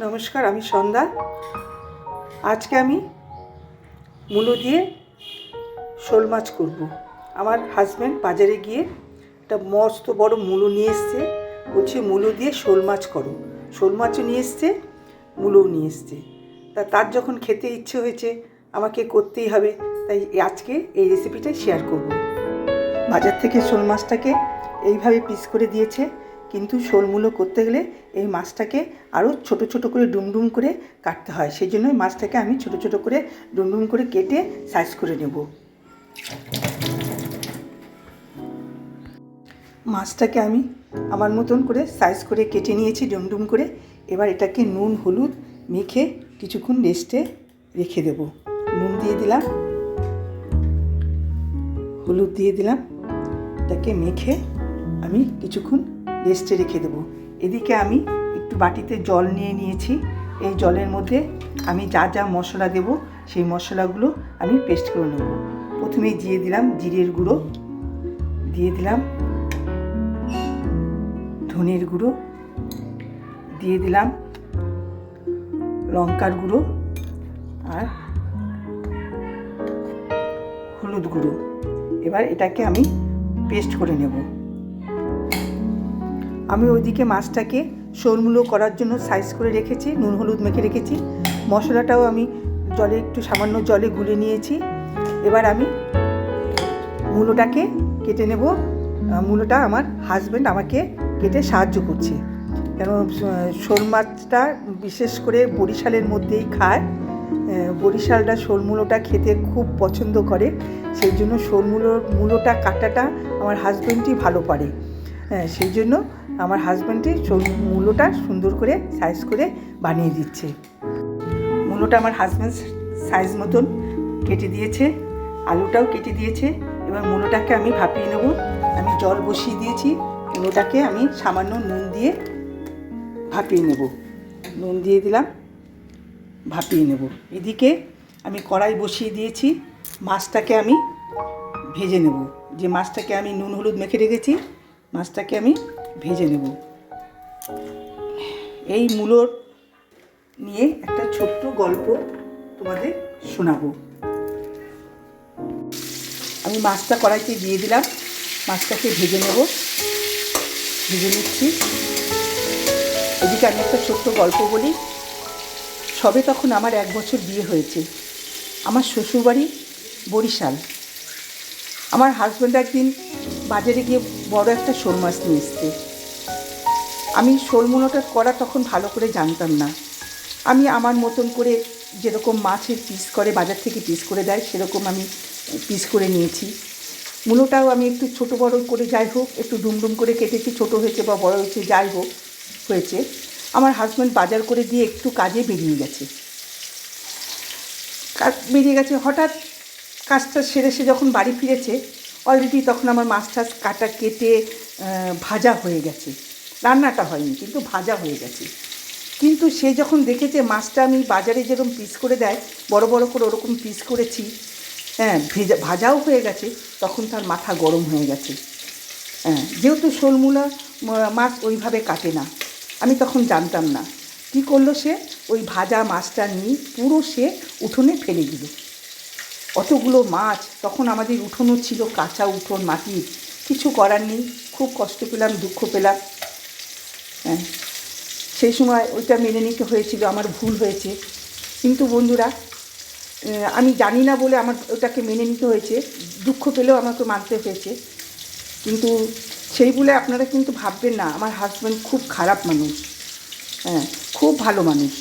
নমস্কার, আমি সন্ধ্যা। আজকে আমি মূলো দিয়ে শোল মাছ করব। আমার হাজব্যান্ড বাজারে গিয়ে একটা মস্ত বড় মূলো নিয়ে এসছে, বলছে মূলো দিয়ে শোল মাছ করো। শোল মাছও নিয়ে এসছে, মূলোও নিয়ে এসছে। তার যখন খেতে ইচ্ছে হয়েছে আমাকে করতেই হবে, তাই আজকে এই রেসিপিটাই শেয়ার করব। বাজার থেকে শোল মাছটাকে এইভাবে পিস করে দিয়েছে, কিন্তু শোল মূলো করতে গেলে এই মাছটাকে আরও ছোট ছোট করে ডুমডুম করে কাটতে হয়। সেই জন্য মাছটাকে আমি ছোট ছোট করে ডুমডুম করে কেটে সাইজ করে নেব। মাছটাকে আমি আমার মতন করে সাইজ করে কেটে নিয়েছি ডুমডুম করে। এবার এটাকে নুন হলুদ মেখে কিছুক্ষণ রেস্টে রেখে দেব। নুন দিয়ে দিলাম, হলুদ দিয়ে দিলাম, এটাকে মেখে আমি কিছুক্ষণ রেস্টে রেখে দেবো। এদিকে আমি একটু বাটিতে জল নিয়ে নিয়েছি। এই জলের মধ্যে আমি যা যা মশলা দেব সেই মশলাগুলো আমি পেস্ট করে নেব। প্রথমেই দিয়ে দিলাম জিরের গুঁড়ো, দিয়ে দিলাম ধনের গুঁড়ো, দিয়ে দিলাম লঙ্কার গুঁড়ো আর হলুদ গুঁড়ো। এবার এটাকে আমি পেস্ট করে নেব। আমি ওইদিকে মাছটাকে শোল মূলো করার জন্য সাইজ করে রেখেছি, নুন হলুদ মেখে রেখেছি। মশলাটাও আমি জলে একটু সামান্য জলে গুলে নিয়েছি। এবার আমি মূলোটাকে কেটে নেব। মূলোটা আমার হাজব্যান্ড আমাকে কেটে সাহায্য করছে, কেন শোল মাছটা বিশেষ করে বরিশালের মধ্যেই খায়। বরিশালটা শোল মূলোটা খেতে খুব পছন্দ করে, সেই জন্য শোল মূলোটা কাটাটা আমার হাজব্যান্ডই ভালো পারে। সেই জন্য আমার হাজব্যান্ডই মূলোটা সুন্দর করে সাইজ করে বানিয়ে দিচ্ছে। মূলোটা আমার হাজব্যান্ড সাইজ মতন কেটে দিয়েছে, আলুটাও কেটে দিয়েছে। এবার মূলোটাকে আমি ভাপিয়ে নেব। আমি জল বসিয়ে দিয়েছি, মূলোটাকে আমি সামান্য নুন দিয়ে ভাপিয়ে নেব। নুন দিয়ে দিলাম, ভাপিয়ে নেব। এদিকে আমি কড়াই বসিয়ে দিয়েছি, মাছটাকে আমি ভেজে নেব। যে মাছটাকে আমি নুন হলুদ মেখে রেখেছি মাছটাকে আমি ভেজে নেব। এই মূলোর নিয়ে একটা ছোট্ট গল্প তোমাদের শোনাবো। আমি মাছটা কড়াইতে দিয়ে দিলাম, মাছটাকে ভেজে নেব, ভেজে নিচ্ছি। এদিকে আমি একটা ছোট্ট গল্প বলি। সবে তখন আমার 1 বছর বিয়ে হয়েছে। আমার শ্বশুরবাড়ি বরিশাল। আমার হাজব্যান্ড একদিন বাজারে গিয়ে বড় একটা শোল মাছ নিয়ে এসছে। আমি শোল মূলোটা করা তখন ভালো করে জানতাম না। আমি আমার মতন করে যেরকম মাছের পিস করে বাজার থেকে পিস করে দেয় সেরকম আমি পিস করে নিয়েছি। মূলোটাও আমি একটু ছোটো বড়ো করে যাই হোক একটু ডুমডুম করে কেটেছি, ছোটো হয়েছে বা বড়ো হয়েছে যাই হোক হয়েছে। আমার হাজব্যান্ড বাজার করে দিয়ে একটু কাজে বেরিয়ে গেছে। হঠাৎ কাজটা সেরে সে যখন বাড়ি ফিরেছে অলরেডি তখন আমার মাছ টাছ কাটা কেটে ভাজা হয়ে গেছে। রান্নাটা হয়নি, কিন্তু ভাজা হয়ে গেছে। কিন্তু সে যখন দেখেছে মাছটা আমি বাজারে যেরকম পিস করে দেয় বড় বড় করে ওরকম পিস করেছি, ভাজাও হয়ে গেছে, তখন তার মাথা গরম হয়ে গেছে। যেহেতু শোল মূলো মাছ ওইভাবে কাটে না, আমি তখন জানতাম না। কী করলো সে, ওই ভাজা মাছটা নিয়ে পুরো সে উঠোনে ফেলে দিল। অতগুলো মাছ, তখন আমাদের উঠোনও ছিল কাঁচা উঠোন মাটির, কিছু করার নেই। খুব কষ্ট পেলাম, দুঃখ পেলাম। সেই সময় ওইটা মেনে নিতে হয়েছিল, আমার ভুল হয়েছে। কিন্তু বন্ধুরা, আমি জানি না বলে আমার ওটাকে মেনে নিতে হয়েছে, দুঃখ পেলেও আমাকে মানতে হয়েছে। কিন্তু সেই বলে আপনারা কিন্তু ভাববেন না আমার হাজব্যান্ড খুব খারাপ মানুষ। খুব ভালো মানুষ,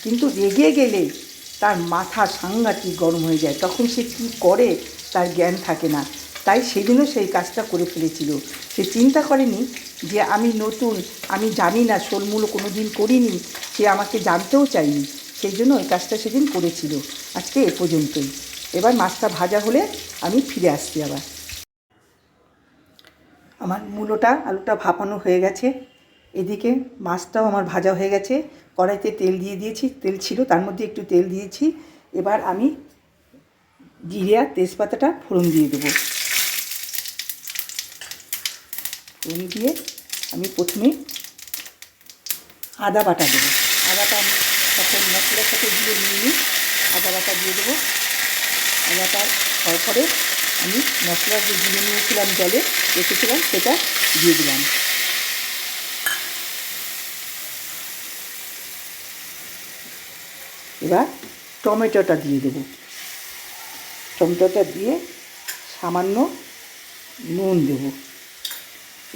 কিন্তু রেগে গেলে তার মাথা সাংঘাতিক গরম হয়ে যায়, তখন সে কী করে তার জ্ঞান থাকে না। তাই সেদিনও সেই কাজটা করে ফেলেছিল। সে চিন্তা করেনি যে আমি নতুন, আমি জানি না, শোল মূলো কোনো দিন করিনি, সে আমাকে জানতেও চায়নি, সেই জন্য ওই কাজটা সেদিন করেছিল। আজকে এ পর্যন্তই। এবার মাছটা ভাজা হলে আমি ফিরে আসছি আবার। আমার মূলোটা আলুটা ভাপানো হয়ে গেছে, এদিকে মাছটাও আমার ভাজা হয়ে গেছে। কড়াইতে তেল দিয়ে দিয়েছি, তেল ছিল তার মধ্যে একটু তেল দিয়েছি। এবার আমি জিরে আর তেজপাতাটা ফোড়ন দিয়ে দেবো। ফোড়ন দিয়ে আমি প্রথমে আদা বাটা দেবো। আদাটা আমি এখন মশলার সাথে দিয়ে নিয়ে আদা বাটা দিয়ে দেবো। আদাটা হওয়ার পরে আমি মশলা যে গুলে নিয়েছিলাম জলে রেখেছিলাম সেটা দিয়ে দিলাম। এবার টমেটোটা দিয়ে দেবো। টমেটোটা দিয়ে সামান্য নুন দেব।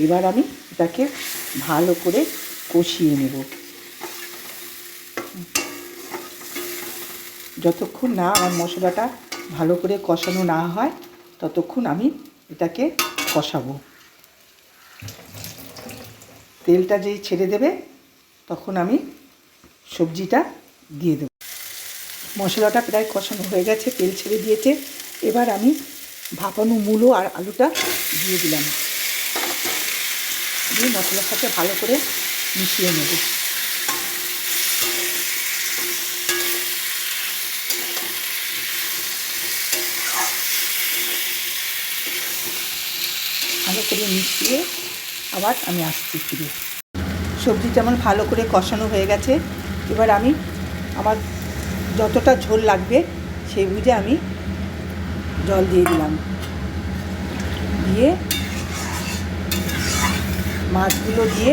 এবার আমি এটাকে ভালো করে কষিয়ে নেব। যতক্ষণ না আমার মশলাটা ভালো করে কষানো না হয় ততক্ষণ আমি এটাকে কষাবো। তেলটা যেই ছেড়ে দেবে তখন আমি সবজিটা দিয়ে দেব। মশলাটা প্রায় কষানো হয়ে গেছে, তেল ছেড়ে দিয়েছে। এবার আমি ভাপানো মূলো আর আলুটা দিয়ে দিলাম, দিয়ে মশলার সাথে ভালো করে মিশিয়ে নেব। ভালো করে মিশিয়ে আবার আমি আসছি ফিরে। সবজিটা আমার ভালো করে কষানো হয়ে গেছে। এবার আমি আমার যতটা ঝোল লাগবে সেই বুঝে আমি জল দিয়ে দিলাম। দিয়ে মাছগুলো দিয়ে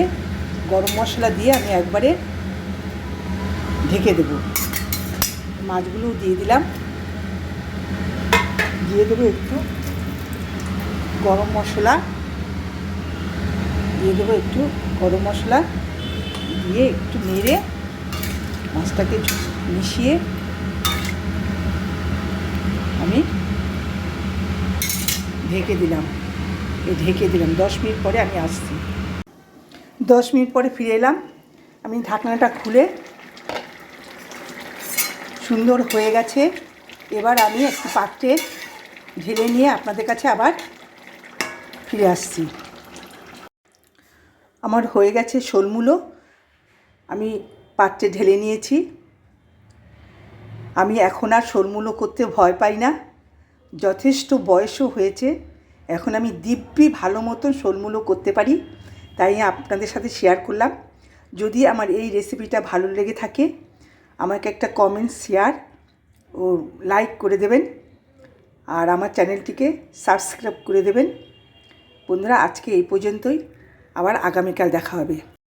গরম মশলা দিয়ে আমি একবারে ঢেকে দেব। মাছগুলো দিয়ে দিলাম, দিয়ে দেবো একটু গরম মশলা, দিয়ে দেবো একটু গরম মশলা দিয়ে একটু নেড়ে মাছটাকে মিশিয়ে আমি ঢেকে দিলাম। 10 মিনিট পরে আমি আসছি। 10 মিনিট পরে ফিরে এলাম। আমি ঢাকনাটা খুলে সুন্দর হয়ে গেছে। এবার আমি একটু পাত্রে ঢেলে নিয়ে আপনাদের কাছে আবার ফিরে আসছি। আমার হয়ে গেছে শোলমূলো, আমি পাত্রে ঢেলে নিয়েছি। আমি এখন আর শোলমূলো করতে ভয় পাই না, যথেষ্ট বয়সও হয়েছে। এখন আমি দিব্যি ভালো মতন শোলমূলো করতে পারি, তাই আপনাদের সাথে শেয়ার করলাম। যদি আমার এই রেসিপিটা ভালো লেগে থাকে আমাকে একটা কমেন্ট, শেয়ার ও লাইক করে দেবেন, আর আমার চ্যানেলটিকে সাবস্ক্রাইব করে দেবেন। বন্ধুরা, আজকে এই পর্যন্তই, আবার আগামীকাল দেখা হবে।